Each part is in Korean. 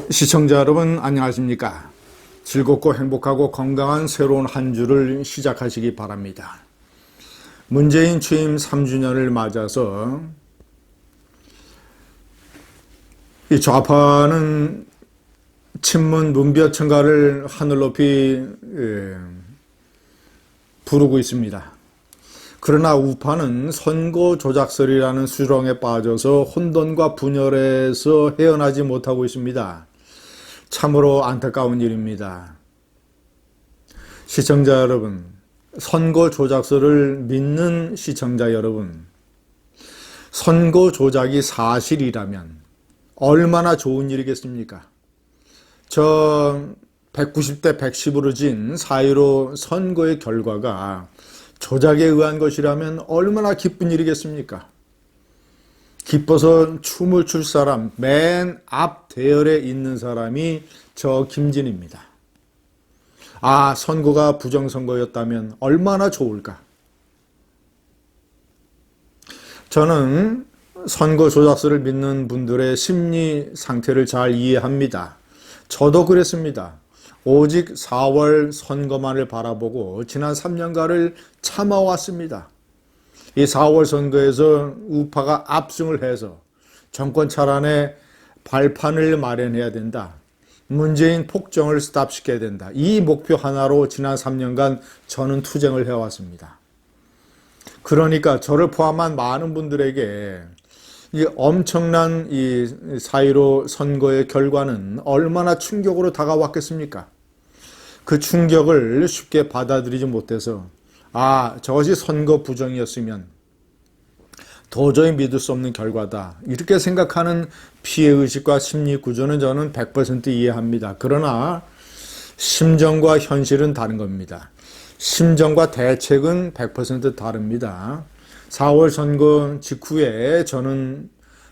시청자 여러분 안녕하십니까? 즐겁고 행복하고 건강한 새로운 한 주를 시작하시기 바랍니다. 문재인 취임 3주년을 맞아서 이 좌파는 친문 문벼천가를 하늘 높이 부르고 있습니다. 그러나 우파는 선거 조작설이라는 수렁에 빠져서 혼돈과 분열에서 헤어나지 못하고 있습니다. 참으로 안타까운 일입니다. 시청자 여러분, 선거 조작설을 믿는 시청자 여러분, 선거 조작이 사실이라면 얼마나 좋은 일이겠습니까? 저 190대 110으로 진 4.15 선거의 결과가 조작에 의한 것이라면 얼마나 기쁜 일이겠습니까? 기뻐서 춤을 출 사람, 맨 앞 대열에 있는 사람이 저 김진입니다. 아, 선거가 부정선거였다면 얼마나 좋을까? 저는 선거 조작설을 믿는 분들의 심리 상태를 잘 이해합니다. 저도 그랬습니다. 오직 4월 선거만을 바라보고 지난 3년간을 참아왔습니다. 이 4월 선거에서 우파가 압승을 해서 정권 차란에 발판을 마련해야 된다. 문재인 폭정을 스탑시켜야 된다. 이 목표 하나로 지난 3년간 저는 투쟁을 해왔습니다. 그러니까 저를 포함한 많은 분들에게 이 엄청난 이 4.15 선거의 결과는 얼마나 충격으로 다가왔겠습니까? 그 충격을 쉽게 받아들이지 못해서 저것이 선거 부정이었으면 도저히 믿을 수 없는 결과다. 이렇게 생각하는 피해의식과 심리구조는 저는 100% 이해합니다. 그러나 심정과 현실은 다른 겁니다. 심정과 대책은 100% 다릅니다. 4월 선거 직후에 저는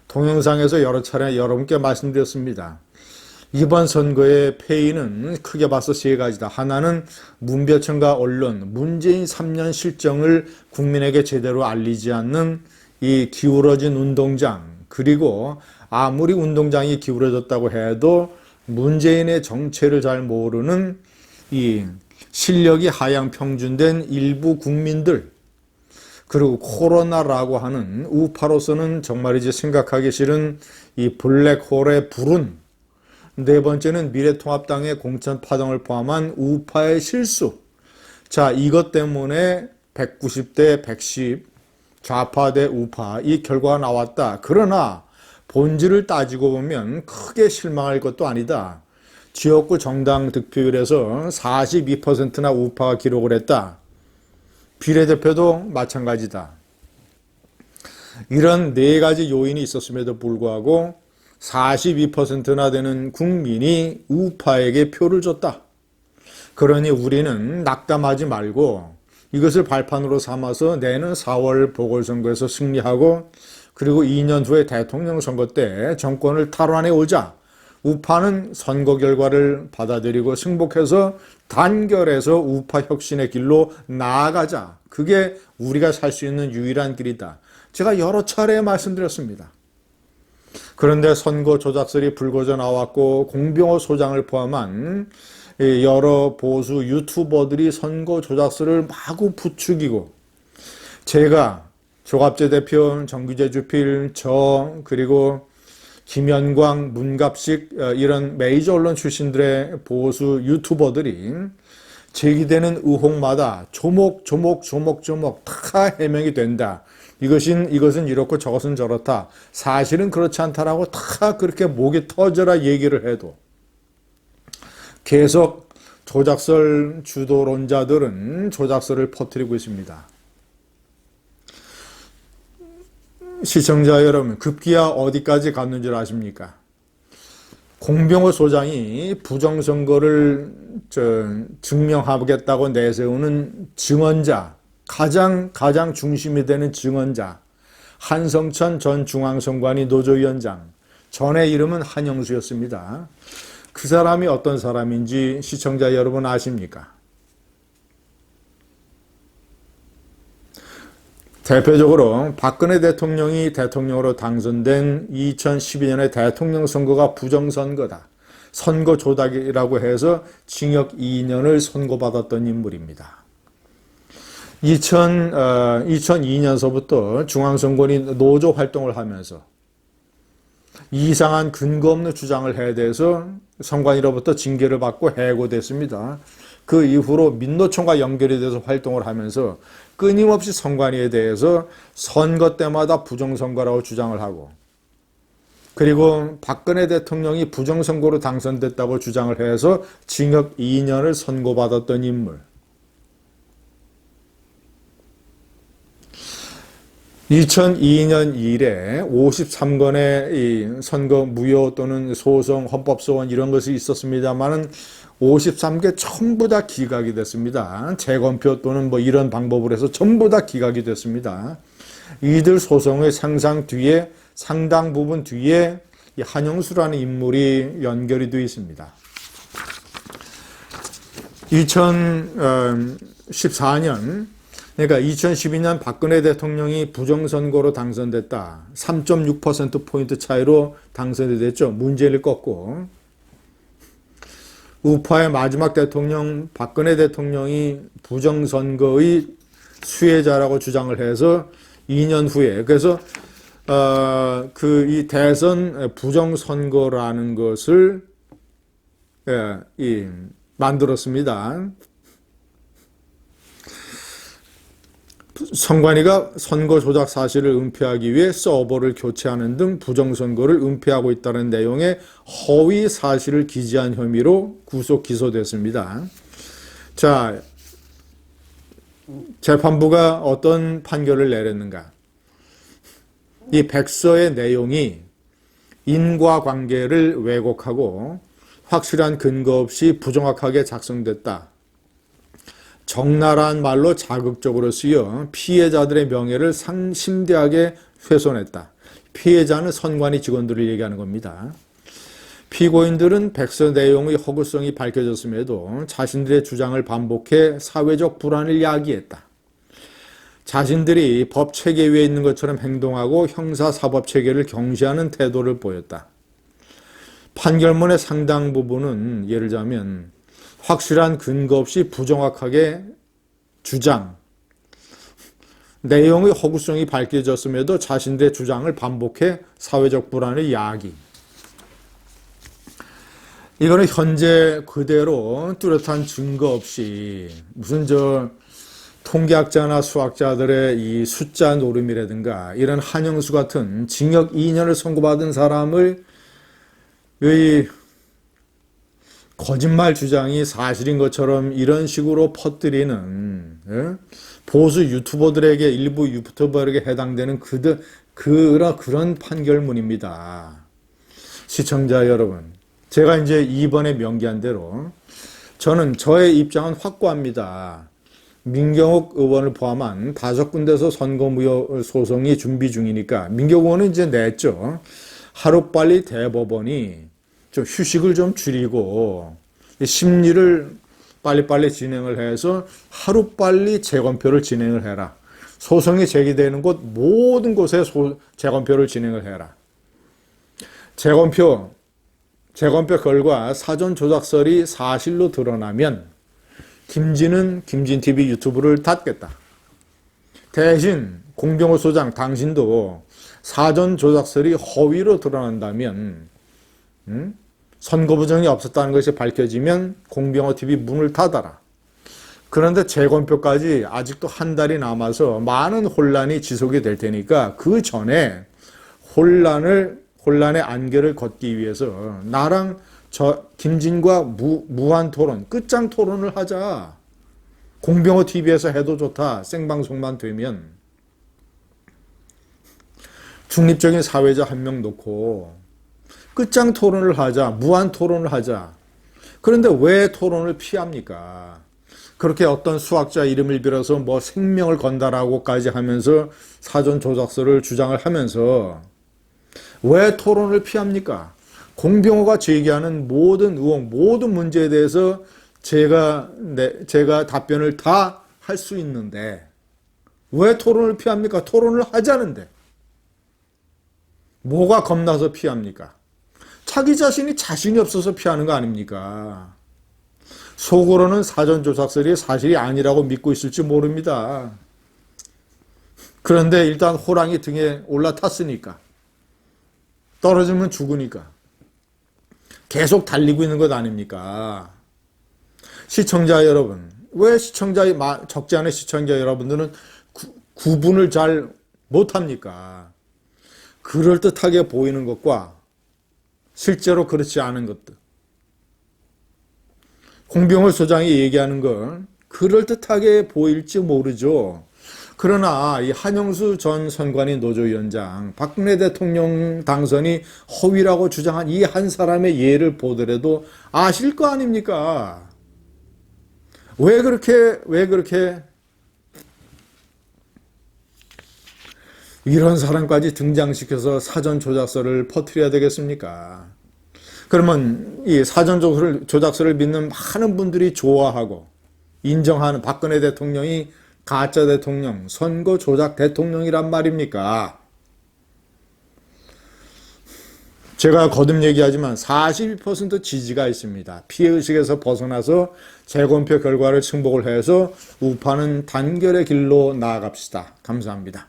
동영상에서 여러 차례 여러분께 말씀드렸습니다. 이번 선거의 패인은 크게 봐서 세 가지다. 하나는 문벼천가 언론, 문재인 3년 실정을 국민에게 제대로 알리지 않는 이 기울어진 운동장, 그리고 아무리 운동장이 기울어졌다고 해도 문재인의 정체를 잘 모르는 이 실력이 하향 평준된 일부 국민들, 그리고 코로나라고 하는 우파로서는 정말이지 생각하기 싫은 이 블랙홀의 불운, 네 번째는 미래통합당의 공천파동을 포함한 우파의 실수. 자, 이것 때문에 190대 110, 좌파 대 우파, 이 결과가 나왔다. 그러나 본질을 따지고 보면 크게 실망할 것도 아니다. 지역구 정당 득표율에서 42%나 우파가 기록을 했다. 비례대표도 마찬가지다. 이런 네 가지 요인이 있었음에도 불구하고 42%나 되는 국민이 우파에게 표를 줬다. 그러니 우리는 낙담하지 말고 이것을 발판으로 삼아서 내년 4월 보궐선거에서 승리하고 그리고 2년 후에 대통령 선거 때 정권을 탈환해 오자. 우파는 선거 결과를 받아들이고 승복해서 단결해서 우파 혁신의 길로 나아가자. 그게 우리가 살 수 있는 유일한 길이다. 제가 여러 차례 말씀드렸습니다. 그런데 선거 조작설이 불거져 나왔고 공병호 소장을 포함한 여러 보수 유튜버들이 선거 조작설을 마구 부추기고 제가 조갑재 대표, 정규재 주필, 그리고 김현광, 문갑식 이런 메이저 언론 출신들의 보수 유튜버들이 제기되는 의혹마다 조목조목 다 해명이 된다. 이것은 이렇고 저것은 저렇다. 사실은 그렇지 않다라고 다 그렇게 목이 터져라 얘기를 해도 계속 조작설 주도론자들은 조작설을 퍼뜨리고 있습니다. 시청자 여러분, 급기야 어디까지 갔는 줄 아십니까? 공병호 소장이 부정선거를 증명하겠다고 내세우는 증언자, 가장 중심이 되는 증언자, 한성천 전 중앙선관위 노조위원장, 전의 이름은 한영수였습니다. 그 사람이 어떤 사람인지 시청자 여러분 아십니까? 대표적으로 박근혜 대통령이 대통령으로 당선된 2012년의 대통령 선거가 부정선거다. 선거 조작이라고 해서 징역 2년을 선고받았던 인물입니다. 2002년서부터 중앙선관위 노조 활동을 하면서 이상한 근거 없는 주장을 해대서 선관위로부터 징계를 받고 해고됐습니다. 그 이후로 민노총과 연결이 돼서 활동을 하면서 끊임없이 선관위에 대해서 선거 때마다 부정선거라고 주장을 하고, 그리고 박근혜 대통령이 부정선거로 당선됐다고 주장을 해서 징역 2년을 선고받았던 인물. 2002년 이래 53건의 이 선거 무효 또는 소송, 헌법소원 이런 것이 있었습니다만은 53개 전부 다 기각이 됐습니다. 재검표 또는 뭐 이런 방법으로 해서 전부 다 기각이 됐습니다. 이들 소송의 상당 부분 뒤에 이 한영수라는 인물이 연결이 되어 있습니다. 2014년, 그러니까 2012년 박근혜 대통령이 부정선거로 당선됐다. 3.6%포인트 차이로 당선이 됐죠. 문재인을 꺾고. 우파의 마지막 대통령 박근혜 대통령이 부정선거의 수혜자라고 주장을 해서 2년 후에, 그래서 이 대선 부정선거라는 것을 만들었습니다. 선관위가 선거 조작 사실을 은폐하기 위해 서버를 교체하는 등 부정선거를 은폐하고 있다는 내용의 허위 사실을 기재한 혐의로 구속 기소됐습니다. 자, 재판부가 어떤 판결을 내렸는가? 이 백서의 내용이 인과관계를 왜곡하고 확실한 근거 없이 부정확하게 작성됐다. 적나라한 말로 자극적으로 쓰여 피해자들의 명예를 심대하게 훼손했다. 피해자는 선관위 직원들을 얘기하는 겁니다. 피고인들은 백서 내용의 허구성이 밝혀졌음에도 자신들의 주장을 반복해 사회적 불안을 야기했다. 자신들이 법 체계 위에 있는 것처럼 행동하고 형사사법 체계를 경시하는 태도를 보였다. 판결문의 상당 부분은 예를 들자면 확실한 근거 없이 부정확하게 주장, 내용의 허구성이 밝혀졌음에도 자신들의 주장을 반복해 사회적 불안을 야기. 이거는 현재 그대로 뚜렷한 증거 없이 무슨 통계학자나 수학자들의 이 숫자 노름이라든가 이런 한영수 같은 징역 2년을 선고받은 사람을 거짓말 주장이 사실인 것처럼 이런 식으로 퍼뜨리는 보수 유튜버들에게, 일부 유튜버에게 해당되는 그런 판결문입니다. 시청자 여러분, 제가 이제 이번에 명기한 대로 저는 저의 입장은 확고합니다. 민경욱 의원을 포함한 5군데서 선거무효 소송이 준비 중이니까 민경욱 의원은 이제 냈죠. 하루빨리 대법원이 좀 휴식을 좀 줄이고 심리를 빨리빨리 진행을 해서 하루빨리 재검표를 진행을 해라. 소송이 제기되는 곳 모든 곳에 재검표를 진행을 해라. 재검표 결과 사전 조작설이 사실로 드러나면 김진TV 유튜브를 닫겠다. 대신 공병호 소장 당신도 사전 조작설이 허위로 드러난다면 선거 부정이 없었다는 것이 밝혀지면 공병호TV 문을 닫아라. 그런데 재검표까지 아직도 한 달이 남아서 많은 혼란이 지속이 될 테니까 그 전에 혼란의 안개를 걷기 위해서 나랑 김진과 무한 토론, 끝장 토론을 하자. 공병호TV에서 해도 좋다. 생방송만 되면. 중립적인 사회자 한 명 놓고 끝장 토론을 하자. 무한 토론을 하자. 그런데 왜 토론을 피합니까? 그렇게 어떤 수학자 이름을 빌어서 뭐 생명을 건다라고까지 하면서 사전 조작서를 주장을 하면서 왜 토론을 피합니까? 공병호가 제기하는 모든 의혹, 모든 문제에 대해서 제가 답변을 다 할 수 있는데 왜 토론을 피합니까? 토론을 하자는데. 뭐가 겁나서 피합니까? 자기 자신이 자신이 없어서 피하는 거 아닙니까? 속으로는 사전조작설이 사실이 아니라고 믿고 있을지 모릅니다. 그런데 일단 호랑이 등에 올라탔으니까, 떨어지면 죽으니까 계속 달리고 있는 것 아닙니까? 시청자 여러분, 왜 적지 않은 시청자 여러분들은 구분을 잘 못합니까? 그럴듯하게 보이는 것과 실제로 그렇지 않은 것들. 공병호 소장이 얘기하는 건 그럴듯하게 보일지 모르죠. 그러나 이 한영수 전 선관위 노조위원장, 박근혜 대통령 당선이 허위라고 주장한 이 한 사람의 예를 보더라도 아실 거 아닙니까? 왜 그렇게 이런 사람까지 등장시켜서 사전 조작설을 퍼뜨려야 되겠습니까? 그러면 이 사전 조작설을 믿는 많은 분들이 좋아하고 인정하는 박근혜 대통령이 가짜 대통령, 선거 조작 대통령이란 말입니까? 제가 거듭 얘기하지만 42% 지지가 있습니다. 피해의식에서 벗어나서 재검표 결과를 승복을 해서 우파는 단결의 길로 나아갑시다. 감사합니다.